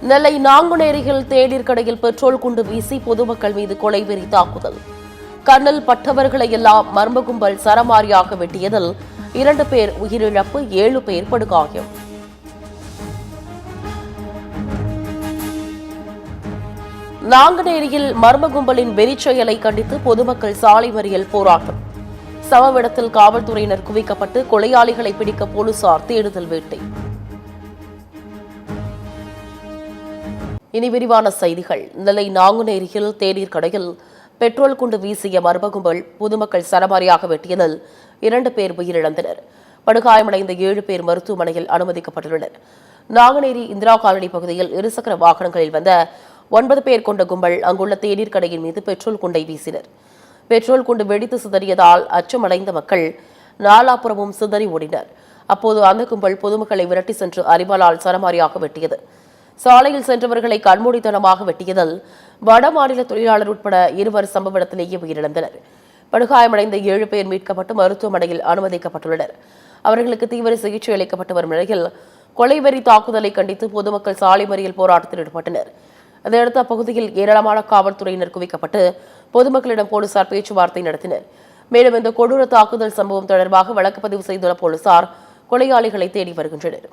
நெல்லை நாங்குநேரியில் தேநீர் கடையில் பெட்ரோல் குண்டு வீசி பொதுமக்கள் மீது கொலைவெறி தாக்குதல். கண்ணில் பட்டவர்களை எல்லாம் மர்ம கும்பல் சரமாரியாக வெட்டியதில் 2 பேர் உயிரிழப்பு, 7 பேர் படுகாயம். நாங்குநேரியில் மர்ம கும்பலின் வெறிச்செயலை கண்டித்து பொதுமக்கள் சாலை மறியல் போராட்டம். சம்பவ இடத்தில் காவல்துறையினர் குவிக்கப்பட்டு கொலையாளிகளை பிடிக்க போலீசார் தேடுதல் வேட்டை. இனி விரிவான செய்திகள். நெல்லை நாங்குநேரியில் தேநீர் கடையில் பெட்ரோல் குண்டு வீசிய மர்ம கும்பல் பொதுமக்கள் சரமாரியாக வெட்டியதில் 2 பேர் உயிரிழந்தனர். படுகாயமடைந்த 7 பேர் மருத்துவமனையில் அனுமதிக்கப்பட்டுள்ளனர். நாங்குநேரி இந்திரா காலனி பகுதியில் இருசக்கர வாகனங்களில் வந்த 9 பேர் கொண்ட கும்பல் அங்குள்ள தேநீர் கடையின் மீது பெட்ரோல் குண்டை வீசினர். பெட்ரோல் குண்டு வெடித்து சிதறியதால் அச்சமடைந்த மக்கள் நாலாபுறமும் சிதறி ஓடினர். அப்போது அந்த கும்பல் பொதுமக்களை விரட்டி சென்று அரிவாளால் சரமாரியாக வெட்டியது. சாலையில் சென்றவர்களை கண்மூடித்தனமாக வெட்டியதில் வடமாநில தொழிலாளர் உட்பட 2 சம்பவ இடத்திலேயே உயிரிழந்தனர். படுகாயமடைந்த 7 பேர் மீட்கப்பட்டு மருத்துவமனையில் அனுமதிக்கப்பட்டுள்ளனர். அவர்களுக்கு தீவிர சிகிச்சை அளிக்கப்பட்டு வரும் நிலையில் கொலைவெறி தாக்குதலை கண்டித்து பொதுமக்கள் சாலை மறியல் போராட்டத்தில் ஈடுபட்டனர். அதையடுத்து அப்பகுதியில் ஏராளமான காவல்துறையினர் குவிக்கப்பட்டு பொதுமக்களிடம் போலீசார் பேச்சுவார்த்தை நடத்தினர். மேலும் இந்த கொடூர தாக்குதல் சம்பவம் தொடர்பாக வழக்கு பதிவு செய்துள்ள போலீசார் கொலையாளிகளை தேடி வருகின்றனர்.